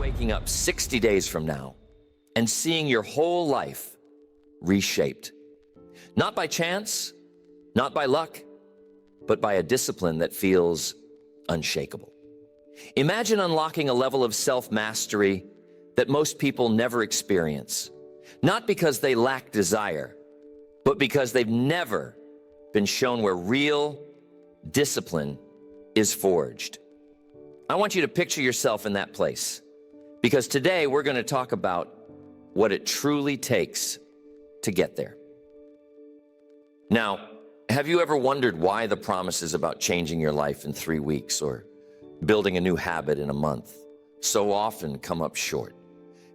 waking up 60 days from now and seeing your whole life reshaped. Not by chance, not by luck, but by a discipline that feels unshakable. Imagine unlocking a level of self-mastery that most people never experience, not because they lack desire, but because they've never been shown where real discipline is forged. I want you to picture yourself in that place, because today we're going to talk about what it truly takes to get there. Now, have you ever wondered why the promises about changing your life in 3 weeks or building a new habit in a month so often come up short?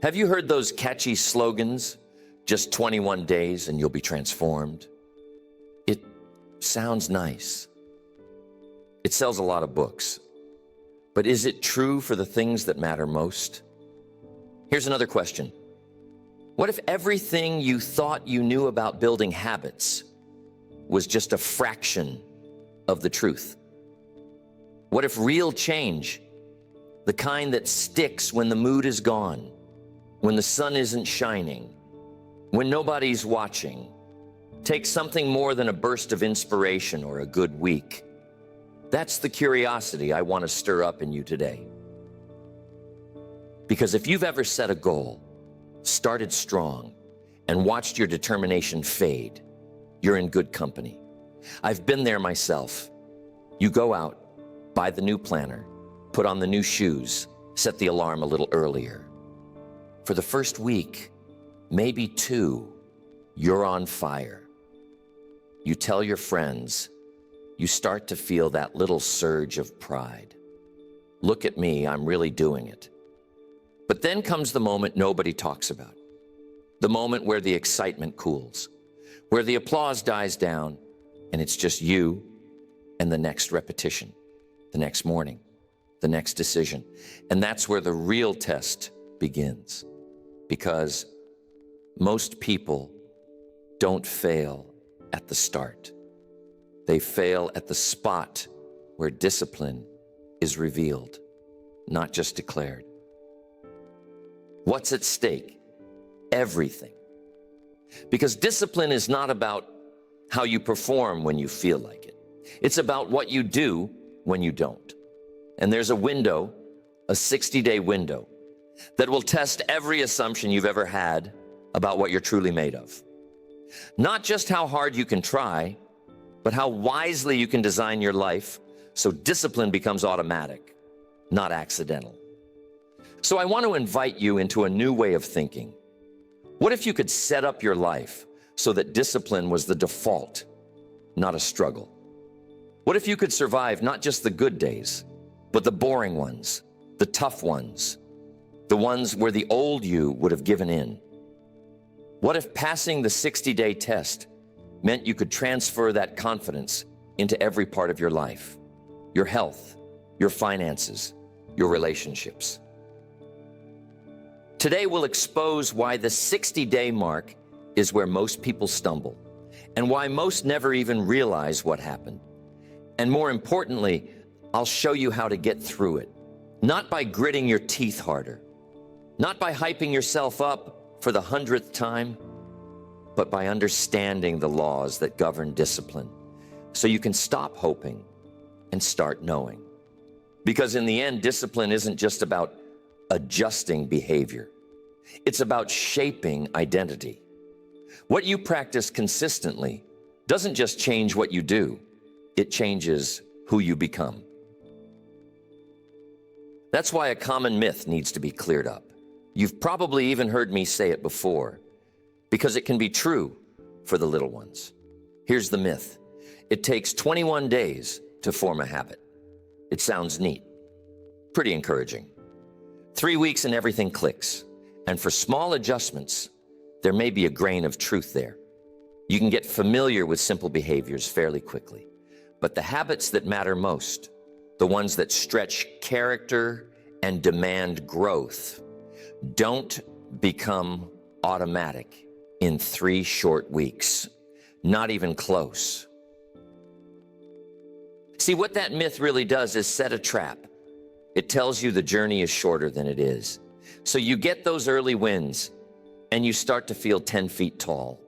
Have you heard those catchy slogans, just 21 days and you'll be transformed? It sounds nice. It sells a lot of books. But is it true for the things that matter most? Here's another question. What if everything you thought you knew about building habits was just a fraction of the truth? What if real change, the kind that sticks when the mood is gone, when the sun isn't shining, when nobody's watching, takes something more than a burst of inspiration or a good week? That's the curiosity I want to stir up in you today. Because if you've ever set a goal, started strong, and watched your determination fade, you're in good company. I've been there myself. You go out, buy the new planner, put on the new shoes, set the alarm a little earlier. For the first week, maybe 2, you're on fire. You tell your friends, you start to feel that little surge of pride. Look at me, I'm really doing it. But then comes the moment nobody talks about. The moment where the excitement cools, where the applause dies down, and it's just you and the next repetition, the next morning, the next decision. And that's where the real test begins. Because most people don't fail at the start. They fail at the spot where discipline is revealed, not just declared. What's at stake? Everything. Because discipline is not about how you perform when you feel like it. It's about what you do when you don't. And there's a window, a 60-day window, that will test every assumption you've ever had about what you're truly made of. Not just how hard you can try, but how wisely you can design your life so discipline becomes automatic, not accidental. So I want to invite you into a new way of thinking. What if you could set up your life so that discipline was the default, not a struggle? What if you could survive not just the good days, but the boring ones, the tough ones, the ones where the old you would have given in? What if passing the 60-day test meant you could transfer that confidence into every part of your life, your health, your finances, your relationships? Today we'll expose why the 60-day mark is where most people stumble, and why most never even realize what happened. And more importantly, I'll show you how to get through it, not by gritting your teeth harder, not by hyping yourself up for the 100th time, but by understanding the laws that govern discipline, so you can stop hoping and start knowing. Because in the end, discipline isn't just about adjusting behavior. It's about shaping identity. What you practice consistently doesn't just change what you do, it changes who you become. That's why a common myth needs to be cleared up. You've probably even heard me say it before, because it can be true for the little ones. Here's the myth. It takes 21 days to form a habit. It sounds neat, pretty encouraging. 3 weeks and everything clicks. And for small adjustments, there may be a grain of truth there. You can get familiar with simple behaviors fairly quickly. But the habits that matter most, the ones that stretch character and demand growth, don't become automatic in 3 short weeks. Not even close. See, what that myth really does is set a trap. It tells you the journey is shorter than it is. So you get those early wins and you start to feel 10 feet tall.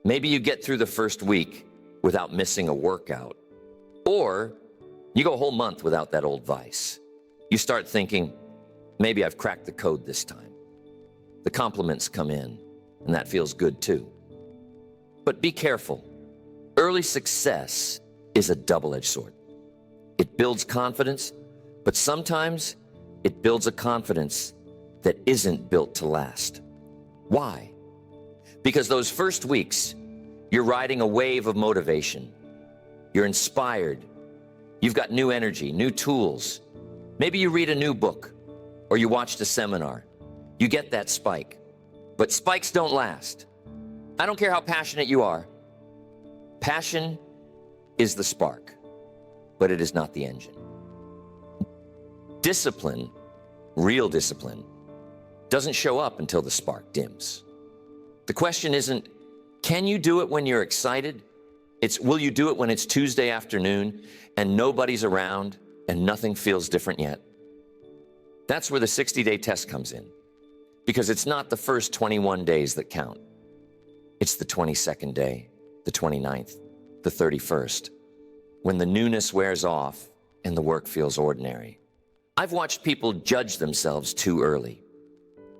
Maybe you get through the first week without missing a workout. Or you go a whole month without that old vice. You start thinking, maybe I've cracked the code this time. The compliments come in, and that feels good too. But be careful. Early success is a double-edged sword. It builds confidence, but sometimes it builds a confidence that isn't built to last. Why? Because those first weeks, you're riding a wave of motivation. You're inspired. You've got new energy, new tools. Maybe you read a new book or you watched a seminar. You get that spike. But spikes don't last. I don't care how passionate you are. Passion is the spark, but it is not the engine. Discipline, real discipline, doesn't show up until the spark dims. The question isn't, can you do it when you're excited? It's, will you do it when it's Tuesday afternoon and nobody's around and nothing feels different yet? That's where the 60-day test comes in, because it's not the first 21 days that count. It's the 22nd day, the 29th, the 31st, when the newness wears off and the work feels ordinary. I've watched people judge themselves too early.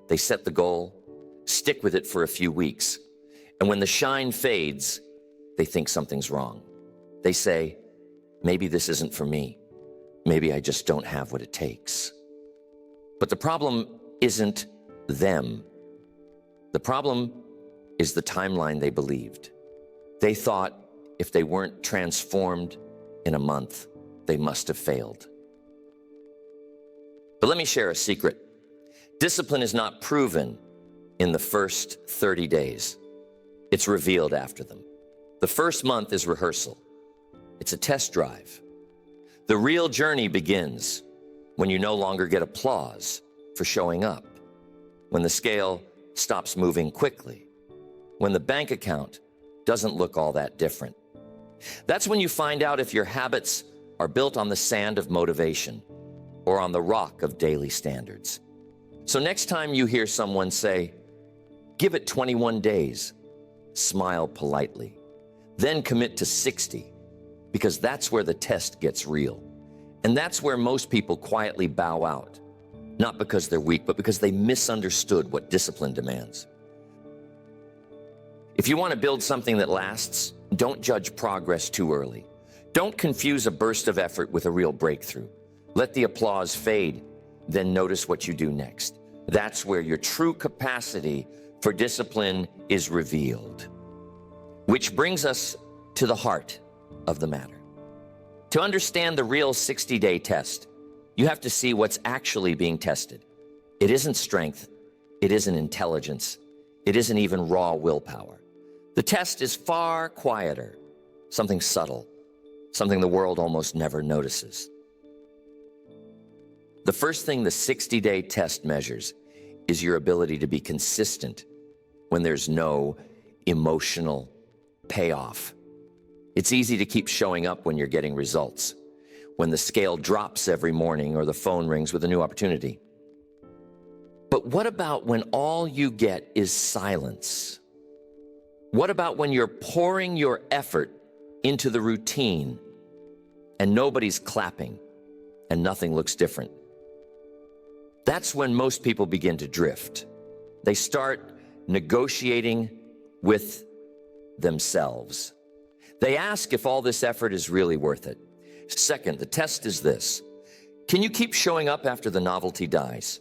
They set the goal, stick with it for a few weeks, and when the shine fades, they think something's wrong. They say, maybe this isn't for me. Maybe I just don't have what it takes. But the problem isn't them. The problem is the timeline they believed. They thought if they weren't transformed in a month, they must have failed. But let me share a secret. Discipline is not proven in the first 30 days. It's revealed after them. The first month is rehearsal. It's a test drive. The real journey begins when you no longer get applause for showing up, when the scale stops moving quickly, when the bank account doesn't look all that different. That's when you find out if your habits are built on the sand of motivation or on the rock of daily standards. So next time you hear someone say, give it 21 days, smile politely, then commit to 60, because that's where the test gets real. And that's where most people quietly bow out, not because they're weak, but because they misunderstood what discipline demands. If you want to build something that lasts, don't judge progress too early. Don't confuse a burst of effort with a real breakthrough. Let the applause fade, then notice what you do next. That's where your true capacity for discipline is revealed. Which brings us to the heart of the matter. To understand the real 60-day test, you have to see what's actually being tested. It isn't strength. It isn't intelligence. It isn't even raw willpower. The test is far quieter, something subtle, something the world almost never notices. The first thing the 60-day test measures is your ability to be consistent when there's no emotional payoff. It's easy to keep showing up when you're getting results, when the scale drops every morning or the phone rings with a new opportunity. But what about when all you get is silence? What about when you're pouring your effort into the routine and nobody's clapping and nothing looks different? That's when most people begin to drift. They start negotiating with themselves. They ask if all this effort is really worth it. Second, the test is this. Can you keep showing up after the novelty dies?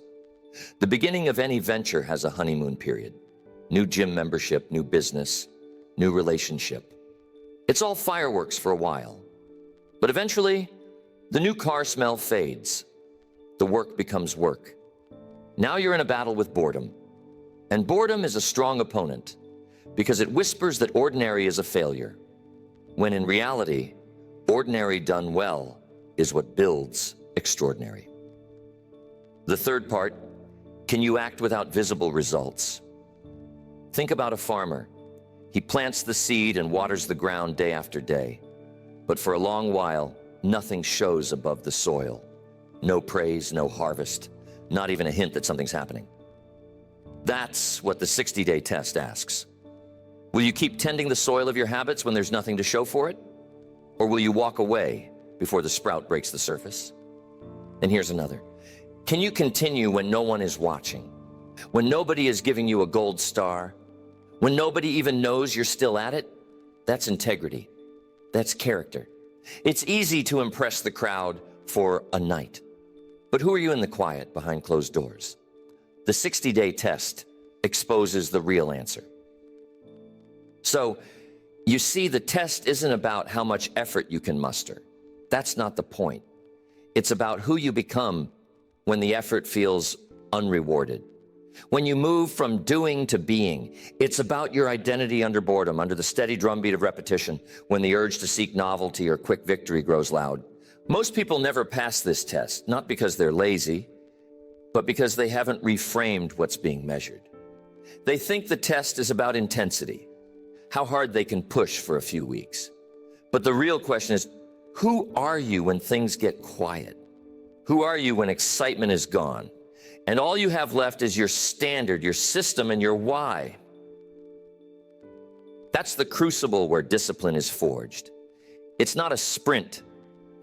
The beginning of any venture has a honeymoon period. New gym membership, new business, new relationship. It's all fireworks for a while. But eventually, the new car smell fades. The work becomes work. Now you're in a battle with boredom. And boredom is a strong opponent because it whispers that ordinary is a failure, when in reality, ordinary done well is what builds extraordinary. The third part, can you act without visible results? Think about a farmer. He plants the seed and waters the ground day after day. But for a long while, nothing shows above the soil. No praise, no harvest, not even a hint that something's happening. That's what the 60-day test asks. Will you keep tending the soil of your habits when there's nothing to show for it? Or will you walk away before the sprout breaks the surface? And here's another. Can you continue when no one is watching? When nobody is giving you a gold star? When nobody even knows you're still at it? That's integrity. That's character. It's easy to impress the crowd for a night. But who are you in the quiet behind closed doors? The 60-day test exposes the real answer. So, you see, the test isn't about how much effort you can muster. That's not the point. It's about who you become when the effort feels unrewarded. When you move from doing to being, it's about your identity under boredom, under the steady drumbeat of repetition, when the urge to seek novelty or quick victory grows loud. Most people never pass this test, not because they're lazy, but because they haven't reframed what's being measured. They think the test is about intensity, how hard they can push for a few weeks. But the real question is, who are you when things get quiet? Who are you when excitement is gone? And all you have left is your standard, your system, and your why. That's the crucible where discipline is forged. It's not a sprint,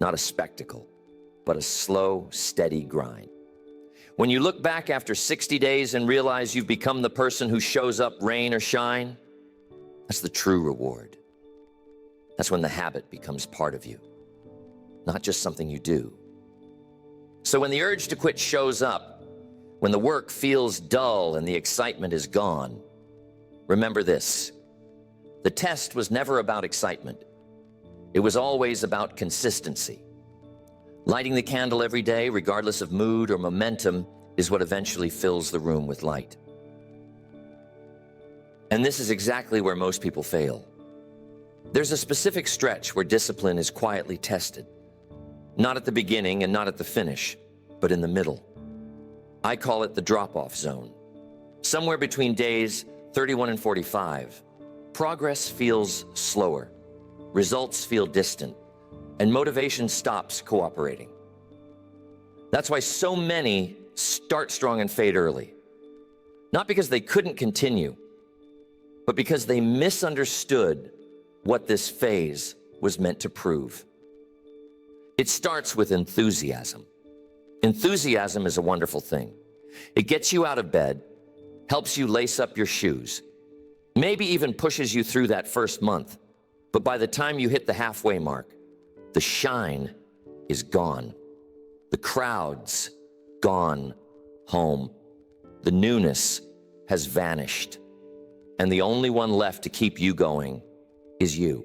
not a spectacle, but a slow, steady grind. When you look back after 60 days and realize you've become the person who shows up rain or shine, that's the true reward. That's when the habit becomes part of you, not just something you do. So when the urge to quit shows up, when the work feels dull and the excitement is gone, remember this: the test was never about excitement. It was always about consistency. Lighting the candle every day, regardless of mood or momentum, is what eventually fills the room with light. And this is exactly where most people fail. There's a specific stretch where discipline is quietly tested. Not at the beginning and not at the finish, but in the middle. I call it the drop-off zone. Somewhere between days 31 and 45, progress feels slower, results feel distant, and motivation stops cooperating. That's why so many start strong and fade early. Not because they couldn't continue, but because they misunderstood what this phase was meant to prove. It starts with enthusiasm. Enthusiasm is a wonderful thing. It gets you out of bed, helps you lace up your shoes, maybe even pushes you through that first month. But by the time you hit the halfway mark, the shine is gone. The crowd's gone home. The newness has vanished. And the only one left to keep you going is you.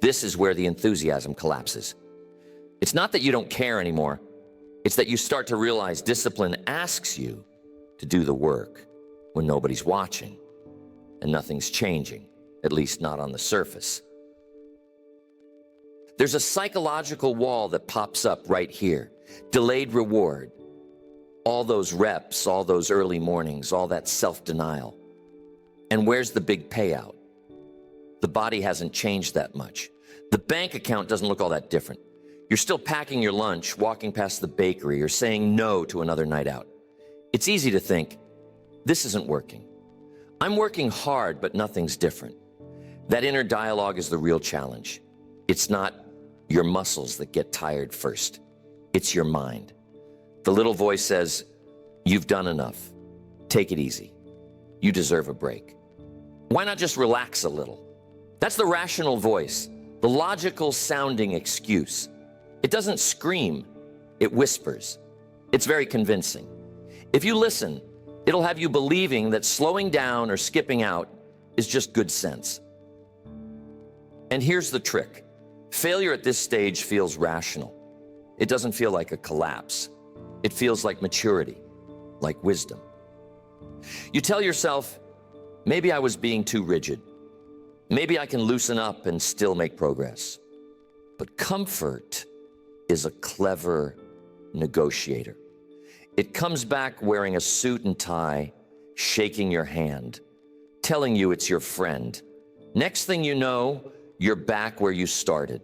This is where the enthusiasm collapses. It's not that you don't care anymore. It's that you start to realize discipline asks you to do the work when nobody's watching and nothing's changing, at least not on the surface. There's a psychological wall that pops up right here. Delayed reward. All those reps, all those early mornings, all that self-denial. And where's the big payout? The body hasn't changed that much. The bank account doesn't look all that different. You're still packing your lunch, walking past the bakery, or saying no to another night out. It's easy to think, this isn't working. I'm working hard, but nothing's different. That inner dialogue is the real challenge. It's not your muscles that get tired first. It's your mind. The little voice says, you've done enough. Take it easy. You deserve a break. Why not just relax a little? That's the rational voice, the logical sounding excuse. It doesn't scream, it whispers. It's very convincing. If you listen, it'll have you believing that slowing down or skipping out is just good sense. And here's the trick. Failure at this stage feels rational. It doesn't feel like a collapse. It feels like maturity, like wisdom. You tell yourself, maybe I was being too rigid. Maybe I can loosen up and still make progress. But comfort is a clever negotiator. It comes back wearing a suit and tie, shaking your hand, telling you it's your friend. Next thing you know, you're back where you started,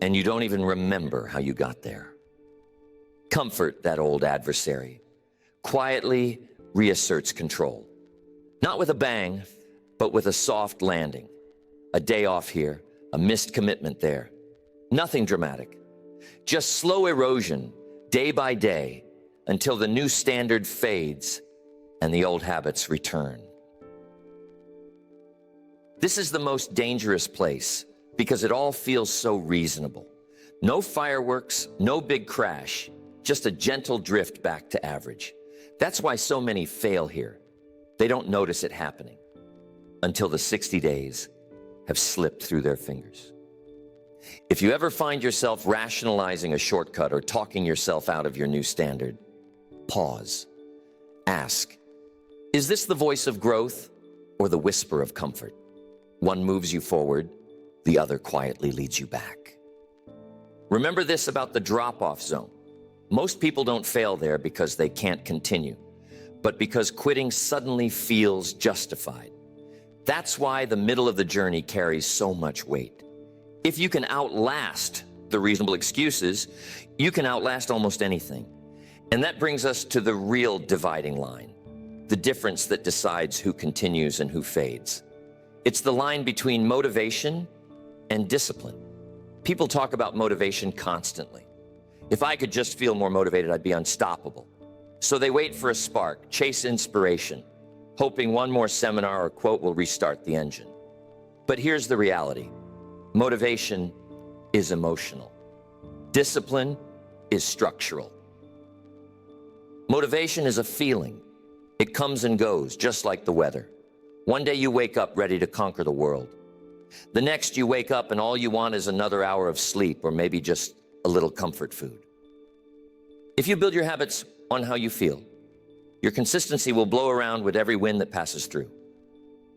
and you don't even remember how you got there. Comfort, that old adversary. quietly reasserts control. Not with a bang, but with a soft landing. A day off here, a missed commitment there. Nothing dramatic. Just slow erosion, day by day, until the new standard fades and the old habits return. This is the most dangerous place because it all feels so reasonable. No fireworks, no big crash, just a gentle drift back to average. That's why so many fail here. They don't notice it happening until the 60 days have slipped through their fingers. If you ever find yourself rationalizing a shortcut or talking yourself out of your new standard, pause. Ask, is this the voice of growth or the whisper of comfort? One moves you forward, the other quietly leads you back. Remember this about the drop-off zone. Most people don't fail there because they can't continue, but because quitting suddenly feels justified. That's why the middle of the journey carries so much weight. If you can outlast the reasonable excuses, you can outlast almost anything. And that brings us to the real dividing line, the difference that decides who continues and who fades. It's the line between motivation and discipline. People talk about motivation constantly. If I could just feel more motivated, I'd be unstoppable. So they wait for a spark, chase inspiration, hoping one more seminar or quote will restart the engine. But here's the reality. Motivation is emotional. Discipline is structural. Motivation is a feeling. It comes and goes, just like the weather. One day you wake up ready to conquer the world. The next you wake up and all you want is another hour of sleep or maybe just a little comfort food. If you build your habits on how you feel, your consistency will blow around with every wind that passes through.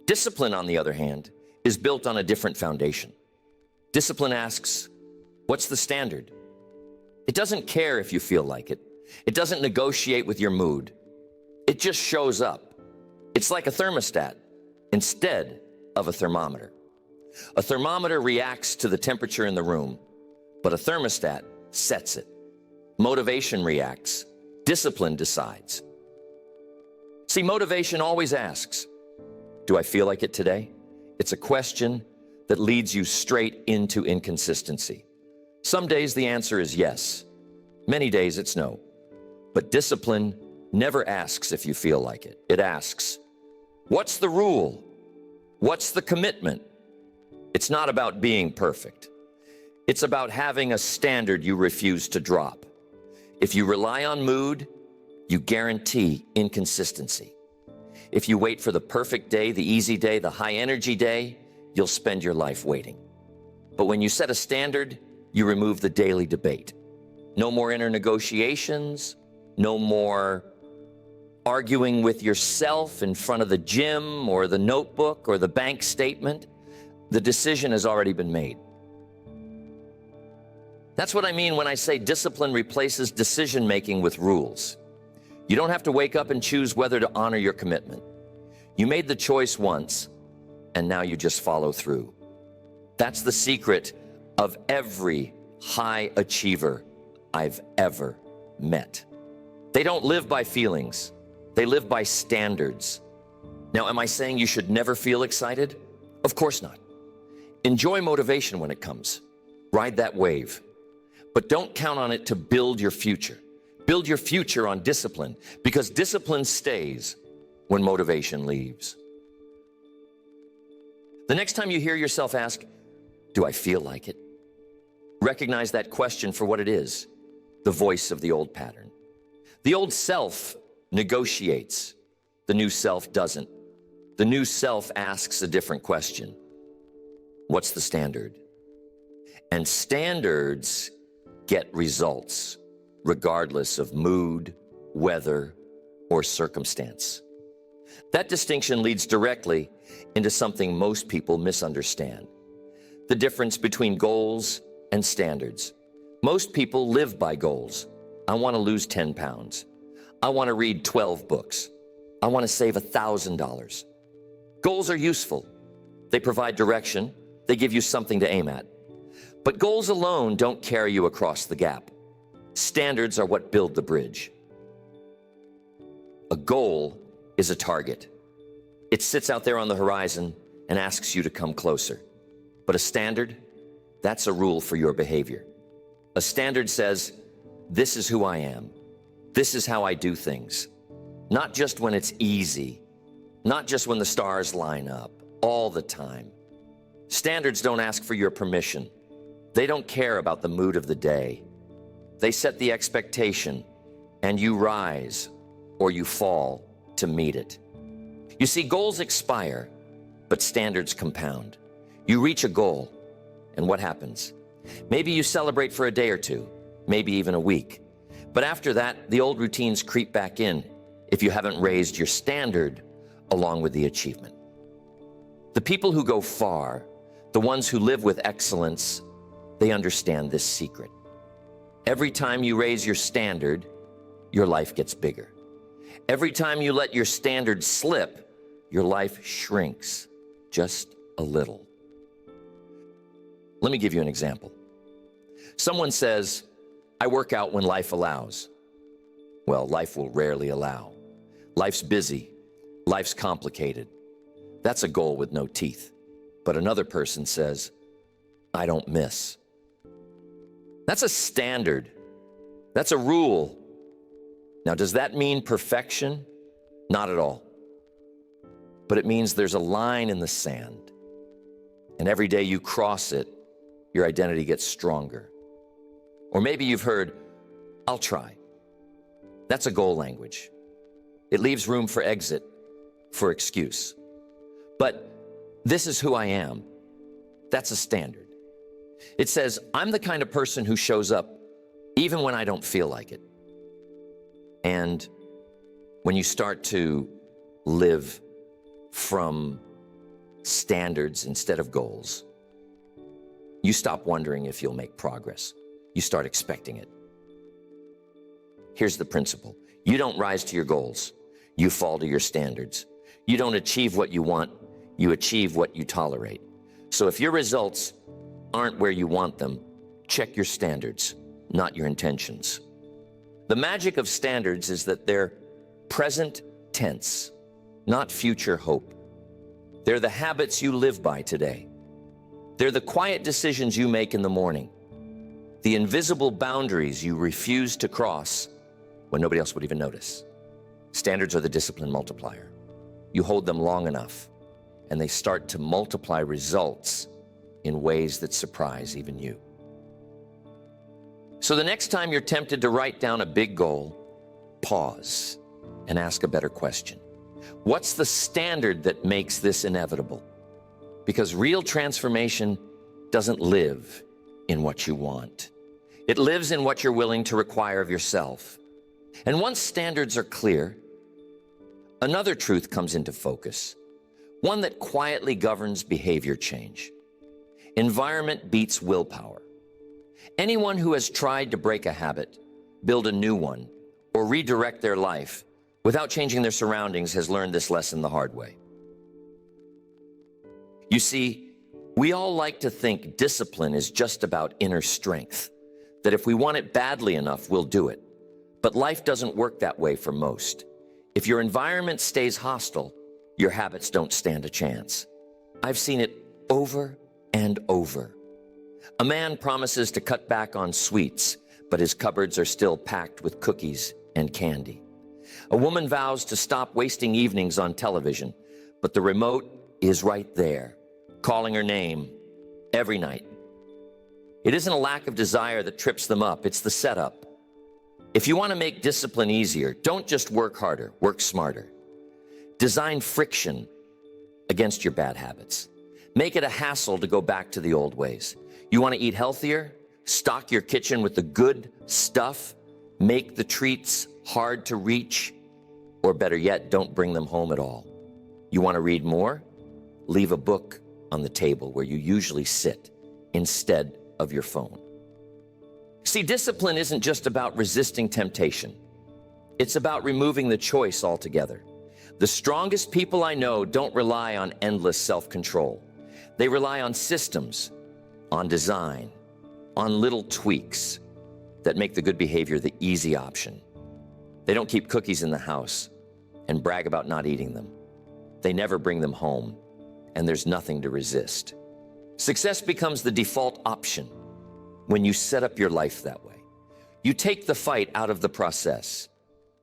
Discipline, on the other hand, is built on a different foundation. Discipline asks, what's the standard? It doesn't care if you feel like it. It doesn't negotiate with your mood. It just shows up. It's like a thermostat instead of a thermometer. A thermometer reacts to the temperature in the room, but a thermostat sets it. Motivation reacts. Discipline decides. See, motivation always asks, do I feel like it today? It's a question that leads you straight into inconsistency. Some days the answer is yes. Many days it's no. But discipline never asks if you feel like it. It asks, what's the rule? What's the commitment? It's not about being perfect. It's about having a standard you refuse to drop. If you rely on mood, you guarantee inconsistency. If you wait for the perfect day, the easy day, the high energy day, you'll spend your life waiting. But when you set a standard, you remove the daily debate. No more inner negotiations, no more arguing with yourself in front of the gym or the notebook or the bank statement. The decision has already been made. That's what I mean when I say discipline replaces decision-making with rules. You don't have to wake up and choose whether to honor your commitment. You made the choice once, and now you just follow through. That's the secret of every high achiever I've ever met. They don't live by feelings. They live by standards. Now, am I saying you should never feel excited? Of course not. Enjoy motivation when it comes. Ride that wave. But don't count on it to build your future. Build your future on discipline, because discipline stays when motivation leaves. The next time you hear yourself ask, do I feel like it? Recognize that question for what it is, the voice of the old pattern. The old self negotiates. The new self doesn't. The new self asks a different question. What's the standard? And standards get results, regardless of mood, weather, or circumstance. That distinction leads directly into something most people misunderstand: the difference between goals and standards. Most people live by goals. I want to lose 10 pounds. I want to read 12 books. I want to save $1,000. Goals are useful. They provide direction. They give you something to aim at. But goals alone don't carry you across the gap. Standards are what build the bridge. goal is a target. It sits out there on the horizon and asks you to come closer. But a standard, that's a rule for your behavior. A standard says, this is who I am. This is how I do things. Not just when it's easy, not just when the stars line up, all the time. Standards don't ask for your permission. They don't care about the mood of the day. They set the expectation, and you rise or you fall to meet it. You see, goals expire, but standards compound. You reach a goal, and what happens? Maybe you celebrate for a day or two, maybe even a week. But after that, the old routines creep back in if you haven't raised your standard along with the achievement. The people who go far, the ones who live with excellence, they understand this secret. Every time you raise your standard, your life gets bigger. Every time you let your standard slip, your life shrinks just a little. Let me give you an example. Someone says, I work out when life allows. Well, life will rarely allow. Life's busy. Life's complicated. That's a goal with no teeth. But another person says, I don't miss. That's a standard. That's a rule. Now, does that mean perfection? Not at all. But it means there's a line in the sand. And every day you cross it, your identity gets stronger. Or maybe you've heard, I'll try. That's a goal language. It leaves room for exit, for excuse. But this is who I am. That's a standard. It says, I'm the kind of person who shows up even when I don't feel like it. And when you start to live from standards instead of goals, you stop wondering if you'll make progress. You start expecting it. Here's the principle. You don't rise to your goals. You fall to your standards. You don't achieve what you want. You achieve what you tolerate. So if your results aren't where you want them, check your standards, not your intentions. The magic of standards is that they're present tense, not future hope. They're the habits you live by today. They're the quiet decisions you make in the morning, the invisible boundaries you refuse to cross when nobody else would even notice. Standards are the discipline multiplier. You hold them long enough, and they start to multiply results in ways that surprise even you. So the next time you're tempted to write down a big goal, pause and ask a better question. What's the standard that makes this inevitable? Because real transformation doesn't live in what you want. It lives in what you're willing to require of yourself. And once standards are clear, another truth comes into focus, one that quietly governs behavior change. Environment beats willpower. Anyone who has tried to break a habit, build a new one, or redirect their life without changing their surroundings has learned this lesson the hard way. You see, we all like to think discipline is just about inner strength, that if we want it badly enough, we'll do it. But life doesn't work that way for most. If your environment stays hostile, your habits don't stand a chance. I've seen it over and over. A man promises to cut back on sweets, but his cupboards are still packed with cookies and candy. A woman vows to stop wasting evenings on television, but the remote is right there, calling her name every night. It isn't a lack of desire that trips them up, it's the setup. If you want to make discipline easier, don't just work harder, work smarter. Design friction against your bad habits. Make it a hassle to go back to the old ways. You want to eat healthier? Stock your kitchen with the good stuff. Make the treats hard to reach, or better yet, don't bring them home at all. You want to read more? Leave a book on the table where you usually sit instead of your phone. See, discipline isn't just about resisting temptation. It's about removing the choice altogether. The strongest people I know don't rely on endless self-control. They rely on systems, on design, on little tweaks that make the good behavior the easy option. They don't keep cookies in the house and brag about not eating them. They never bring them home, and there's nothing to resist. Success becomes the default option when you set up your life that way. You take the fight out of the process.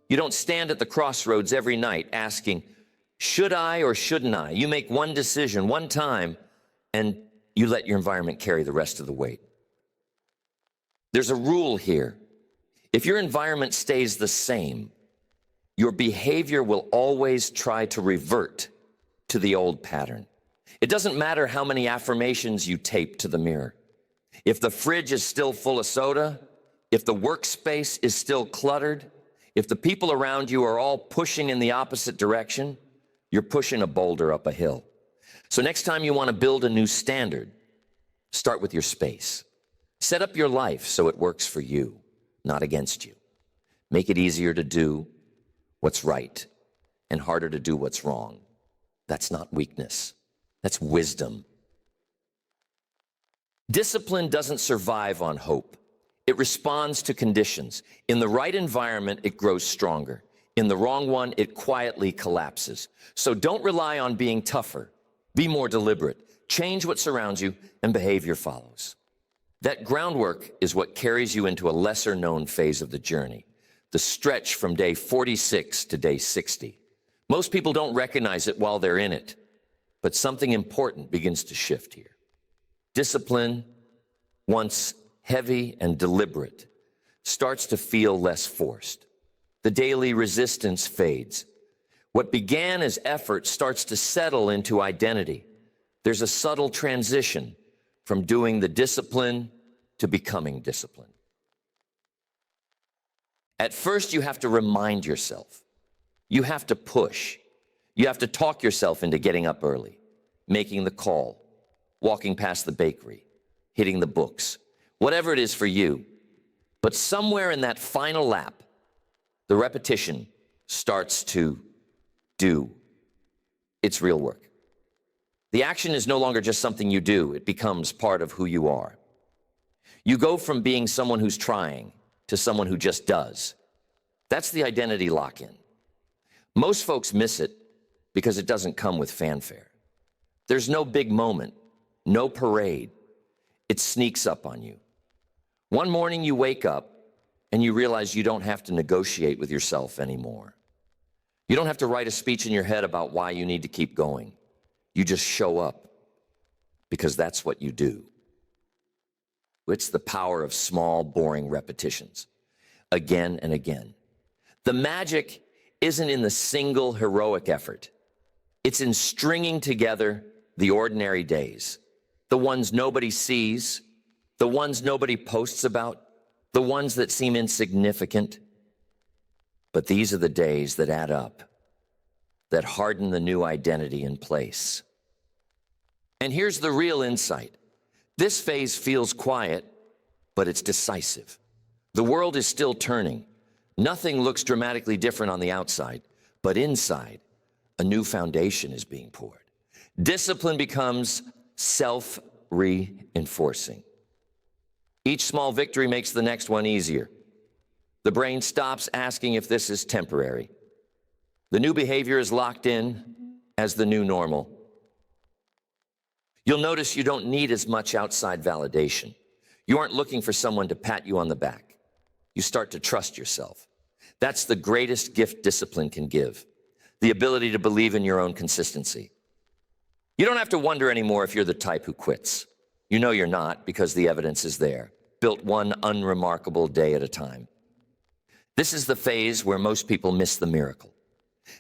You don't stand at the crossroads every night asking, should I or shouldn't I? You make one decision, one time, and you let your environment carry the rest of the weight. There's a rule here. If your environment stays the same, your behavior will always try to revert to the old pattern. It doesn't matter how many affirmations you tape to the mirror. If the fridge is still full of soda, if the workspace is still cluttered, if the people around you are all pushing in the opposite direction, you're pushing a boulder up a hill. So next time you want to build a new standard, start with your space. Set up your life so it works for you, not against you. Make it easier to do what's right and harder to do what's wrong. That's not weakness. That's wisdom. Discipline doesn't survive on hope. It responds to conditions. In the right environment, it grows stronger. In the wrong one, it quietly collapses. So don't rely on being tougher. Be more deliberate. Change what surrounds you, and behavior follows. That groundwork is what carries you into a lesser-known phase of the journey, the stretch from day 46 to day 60. Most people don't recognize it while they're in it, but something important begins to shift here. Discipline, once heavy and deliberate, starts to feel less forced. The daily resistance fades. What began as effort starts to settle into identity. There's a subtle transition from doing the discipline to becoming disciplined. At first, you have to remind yourself. You have to push. You have to talk yourself into getting up early, making the call, walking past the bakery, hitting the books, whatever it is for you. But somewhere in that final lap, the repetition starts to do its real work. The action is no longer just something you do. It becomes part of who you are. You go from being someone who's trying to someone who just does. That's the identity lock-in. Most folks miss it because it doesn't come with fanfare. There's no big moment, no parade. It sneaks up on you. One morning you wake up and you realize you don't have to negotiate with yourself anymore. You don't have to write a speech in your head about why you need to keep going. You just show up because that's what you do. It's the power of small, boring repetitions, again and again. The magic isn't in the single heroic effort. It's in stringing together the ordinary days, the ones nobody sees, the ones nobody posts about, the ones that seem insignificant. But these are the days that add up, that harden the new identity in place. And here's the real insight. This phase feels quiet, but it's decisive. The world is still turning. Nothing looks dramatically different on the outside, but inside, a new foundation is being poured. Discipline becomes self-reinforcing. Each small victory makes the next one easier. The brain stops asking if this is temporary. The new behavior is locked in as the new normal. You'll notice you don't need as much outside validation. You aren't looking for someone to pat you on the back. You start to trust yourself. That's the greatest gift discipline can give, the ability to believe in your own consistency. You don't have to wonder anymore if you're the type who quits. You know you're not because the evidence is there, built one unremarkable day at a time. This is the phase where most people miss the miracle.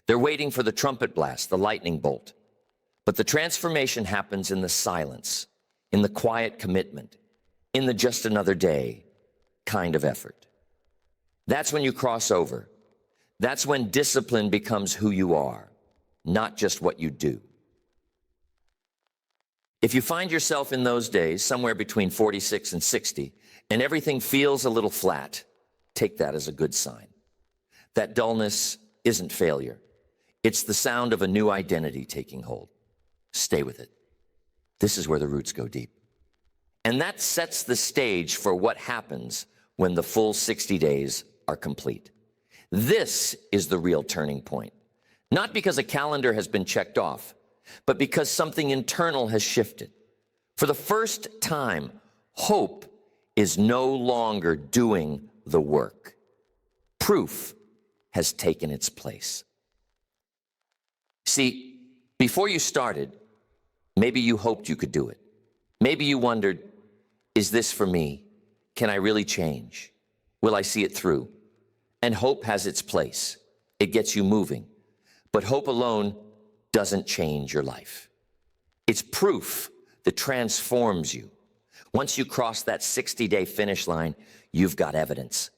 They're waiting for the trumpet blast, the lightning bolt. But the transformation happens in the silence, in the quiet commitment, in the just another day kind of effort. That's when you cross over. That's when discipline becomes who you are, not just what you do. If you find yourself in those days, somewhere between 46 and 60, and everything feels a little flat, take that as a good sign. That dullness isn't failure. It's the sound of a new identity taking hold. Stay with it. This is where the roots go deep. And that sets the stage for what happens when the full 60 days are complete. This is the real turning point. Not because a calendar has been checked off, but because something internal has shifted. For the first time, hope is no longer doing the work. Proof has taken its place. See, before you started, maybe you hoped you could do it. Maybe you wondered, is this for me? Can I really change? Will I see it through? And hope has its place. It gets you moving. But hope alone doesn't change your life. It's proof that transforms you. Once you cross that 60-day finish line, you've got evidence.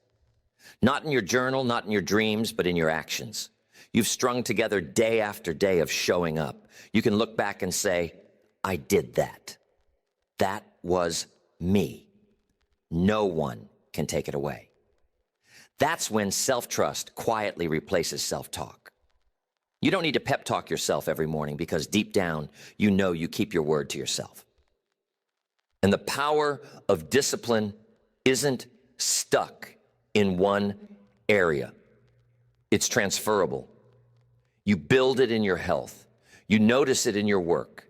Not in your journal, not in your dreams, but in your actions. You've strung together day after day of showing up. You can look back and say, I did that. That was me. No one can take it away. That's when self-trust quietly replaces self-talk. You don't need to pep talk yourself every morning because deep down, you know you keep your word to yourself. And the power of discipline isn't stuck in one area. It's transferable. You build it in your health. You notice it in your work.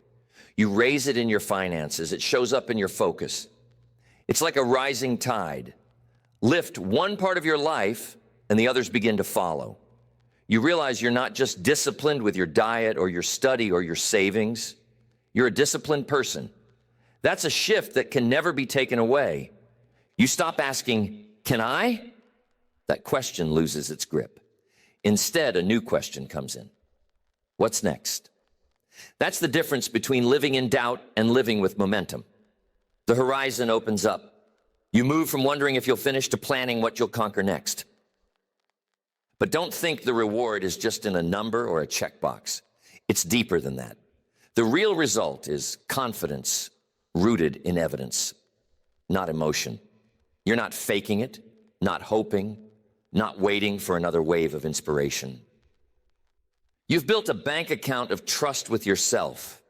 You raise it in your finances. It shows up in your focus. It's like a rising tide. Lift one part of your life and the others begin to follow. You realize you're not just disciplined with your diet or your study or your savings. You're a disciplined person. That's a shift that can never be taken away. You stop asking, can I? That question loses its grip. Instead, a new question comes in. What's next? That's the difference between living in doubt and living with momentum. The horizon opens up. You move from wondering if you'll finish to planning what you'll conquer next. But don't think the reward is just in a number or a checkbox. It's deeper than that. The real result is confidence rooted in evidence, not emotion. You're not faking it, not hoping, not waiting for another wave of inspiration. You've built a bank account of trust with yourself,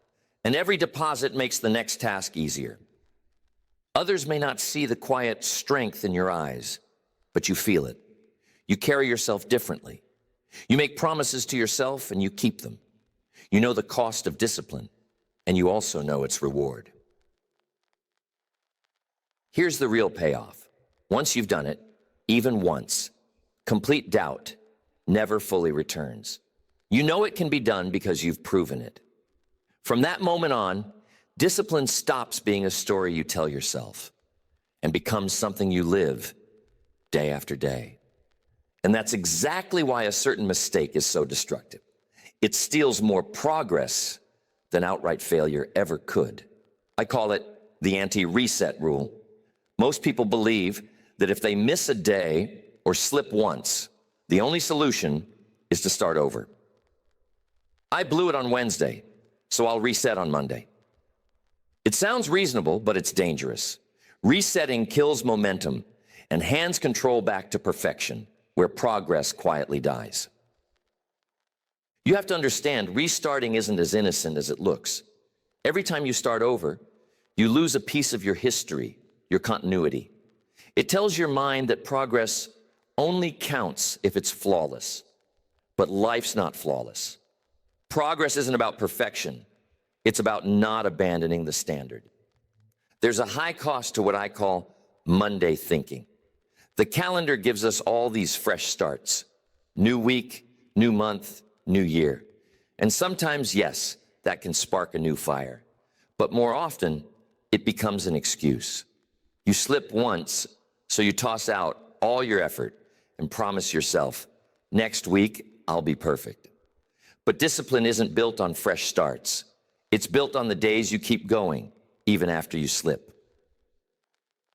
and every deposit makes the next task easier. Others may not see the quiet strength in your eyes, but you feel it. You carry yourself differently. You make promises to yourself and you keep them. You know the cost of discipline, and you also know its reward. Here's the real payoff. Once you've done it, even once, complete doubt never fully returns. You know it can be done because you've proven it. From that moment on, discipline stops being a story you tell yourself and becomes something you live day after day. And that's exactly why a certain mistake is so destructive. It steals more progress than outright failure ever could. I call it the anti-reset rule. Most people believe that if they miss a day or slip once, the only solution is to start over. I blew it on Wednesday, so I'll reset on Monday. It sounds reasonable, but it's dangerous. Resetting kills momentum and hands control back to perfection, where progress quietly dies. You have to understand, restarting isn't as innocent as it looks. Every time you start over, you lose a piece of your history, your continuity. It tells your mind that progress only counts if it's flawless, but life's not flawless. Progress isn't about perfection. It's about not abandoning the standard. There's a high cost to what I call Monday thinking. The calendar gives us all these fresh starts. New week, new month, new year. And sometimes, yes, that can spark a new fire. But more often, it becomes an excuse. You slip once, so you toss out all your effort and promise yourself, next week, I'll be perfect. But discipline isn't built on fresh starts. It's built on the days you keep going, even after you slip.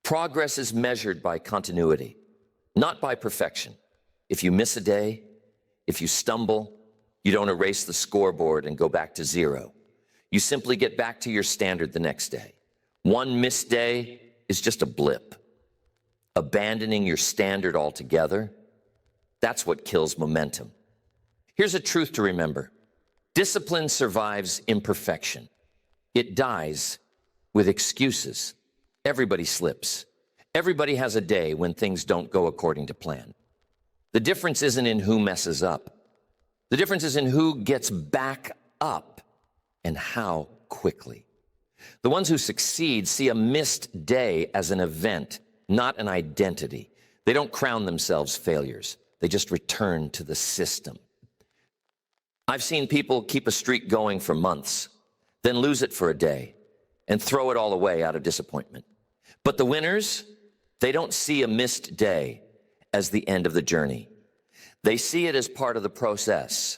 Progress is measured by continuity, not by perfection. If you miss a day, if you stumble, you don't erase the scoreboard and go back to zero. You simply get back to your standard the next day. One missed day is just a blip. Abandoning your standard altogether, that's what kills momentum. Here's a truth to remember. Discipline survives imperfection. It dies with excuses. Everybody slips. Everybody has a day when things don't go according to plan. The difference isn't in who messes up. The difference is in who gets back up and how quickly. The ones who succeed see a missed day as an event, not an identity. They don't crown themselves failures. They just return to the system. I've seen people keep a streak going for months, then lose it for a day, and throw it all away out of disappointment. But the winners, they don't see a missed day as the end of the journey. They see it as part of the process.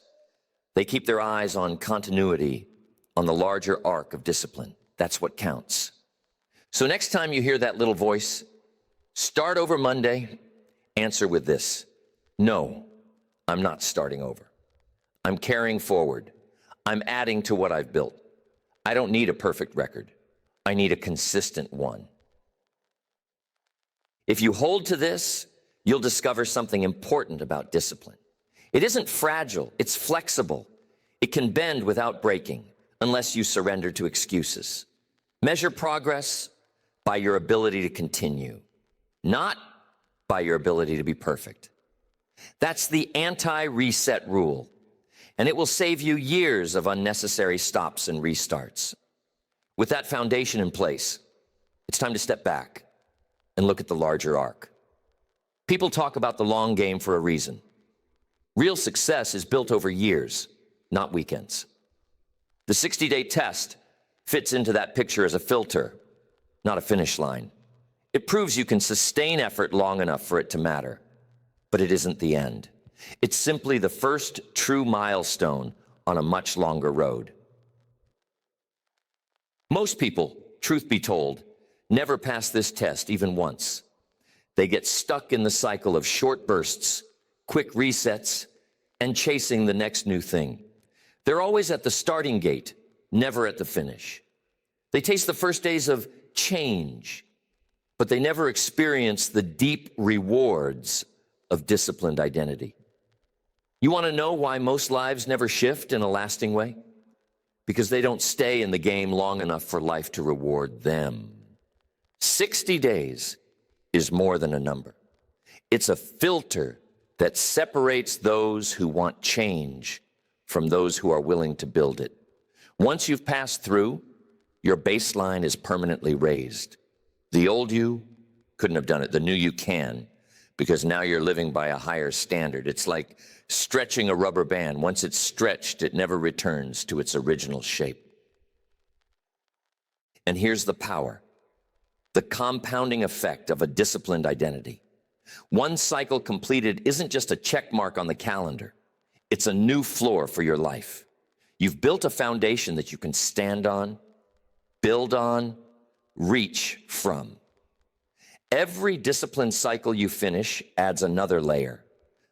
They keep their eyes on continuity, on the larger arc of discipline. That's what counts. So next time you hear that little voice, start over Monday, answer with this: no, I'm not starting over. I'm carrying forward. I'm adding to what I've built. I don't need a perfect record. I need a consistent one. If you hold to this, you'll discover something important about discipline. It isn't fragile, it's flexible. It can bend without breaking, unless you surrender to excuses. Measure progress by your ability to continue, not by your ability to be perfect. That's the anti-reset rule, and it will save you years of unnecessary stops and restarts. With that foundation in place, it's time to step back and look at the larger arc. People talk about the long game for a reason. Real success is built over years, not weekends. The 60-day test fits into that picture as a filter, not a finish line. It proves you can sustain effort long enough for it to matter, but it isn't the end. It's simply the first true milestone on a much longer road. Most people, truth be told, never pass this test even once. They get stuck in the cycle of short bursts, quick resets, and chasing the next new thing. They're always at the starting gate, never at the finish. They taste the first days of change, but they never experience the deep rewards of disciplined identity. You want to know why most lives never shift in a lasting way? Because they don't stay in the game long enough for life to reward them. 60 days is more than a number. It's a filter that separates those who want change from those who are willing to build it. Once you've passed through, your baseline is permanently raised. The old you couldn't have done it. The new you can, because now you're living by a higher standard. It's like stretching a rubber band. Once it's stretched, it never returns to its original shape. And here's the power, the compounding effect of a disciplined identity. One cycle completed isn't just a check mark on the calendar. It's a new floor for your life. You've built a foundation that you can stand on, build on, reach from. Every disciplined cycle you finish adds another layer,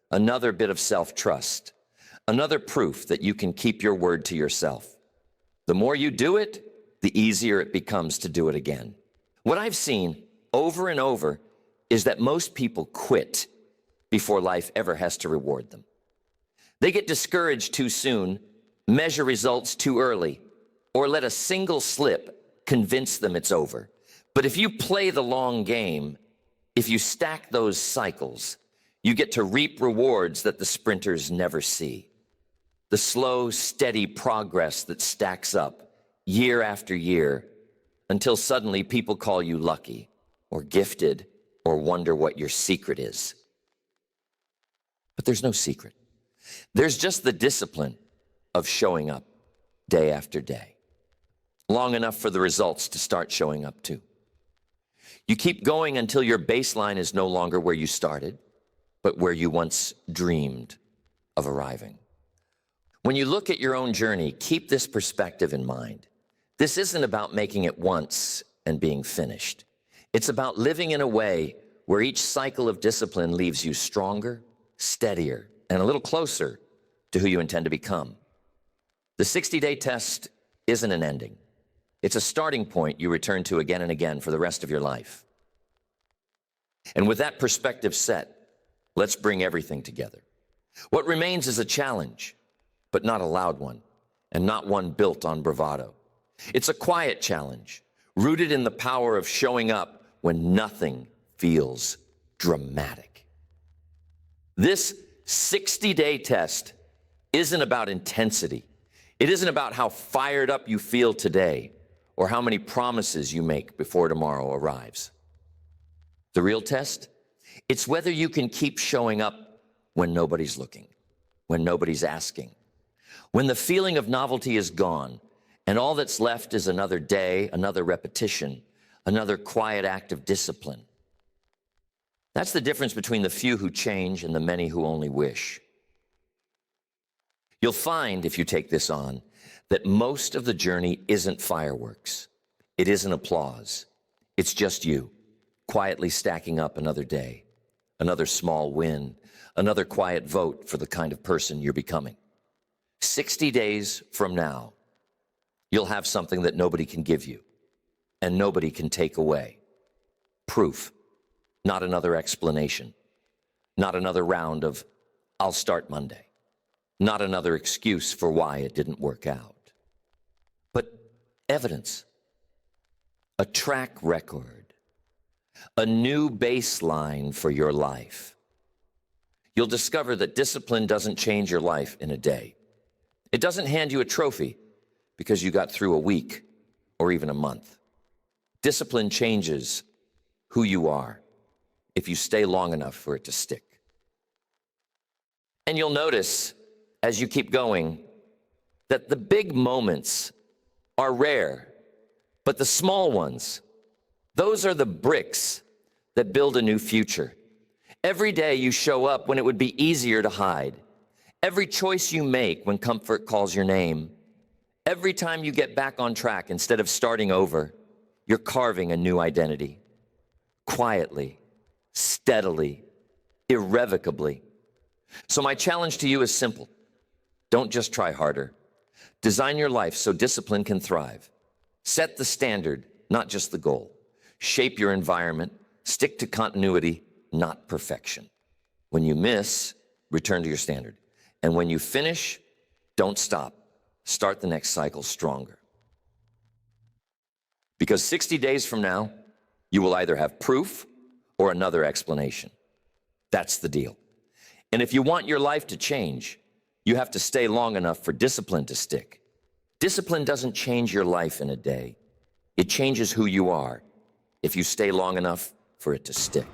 another bit of self-trust, another proof that you can keep your word to yourself. The more you do it, the easier it becomes to do it again. What I've seen over and over is that most people quit before life ever has to reward them. They get discouraged too soon, measure results too early, or let a single slip convince them it's over. But if you play the long game, if you stack those cycles, you get to reap rewards that the sprinters never see. The slow, steady progress that stacks up year after year until suddenly people call you lucky or gifted or wonder what your secret is. But there's no secret. There's just the discipline of showing up day after day, long enough for the results to start showing up too. You keep going until your baseline is no longer where you started, but where you once dreamed of arriving. When you look at your own journey, keep this perspective in mind. This isn't about making it once and being finished. It's about living in a way where each cycle of discipline leaves you stronger, steadier, and a little closer to who you intend to become. The 60-day test isn't an ending. It's a starting point you return to again and again for the rest of your life. And with that perspective set, let's bring everything together. What remains is a challenge, but not a loud one, and not one built on bravado. It's a quiet challenge, rooted in the power of showing up when nothing feels dramatic. This 60-day test isn't about intensity. It isn't about how fired up you feel today or how many promises you make before tomorrow arrives. The real test? It's whether you can keep showing up when nobody's looking, when nobody's asking, when the feeling of novelty is gone and all that's left is another day, another repetition, another quiet act of discipline. That's the difference between the few who change and the many who only wish. You'll find, if you take this on, that most of the journey isn't fireworks. It isn't applause. It's just you, quietly stacking up another day, another small win, another quiet vote for the kind of person you're becoming. 60 days from now, you'll have something that nobody can give you and nobody can take away. Proof, not another explanation, not another round of, I'll start Monday, not another excuse for why it didn't work out, but evidence, a track record, a new baseline for your life. You'll discover that discipline doesn't change your life in a day. It doesn't hand you a trophy because you got through a week or even a month. Discipline changes who you are if you stay long enough for it to stick. And you'll notice as you keep going that the big moments are rare, but the small ones, those are the bricks that build a new future. Every day you show up when it would be easier to hide. Every choice you make when comfort calls your name. Every time you get back on track instead of starting over, you're carving a new identity. Quietly, steadily, irrevocably. So my challenge to you is simple. Don't just try harder. Design your life so discipline can thrive. Set the standard, not just the goal. Shape your environment. Stick to continuity, not perfection. When you miss, return to your standard. And when you finish, don't stop. Start the next cycle stronger. Because 60 days from now, you will either have proof or another explanation. That's the deal. And if you want your life to change, you have to stay long enough for discipline to stick. Discipline doesn't change your life in a day. It changes who you are if you stay long enough for it to stick.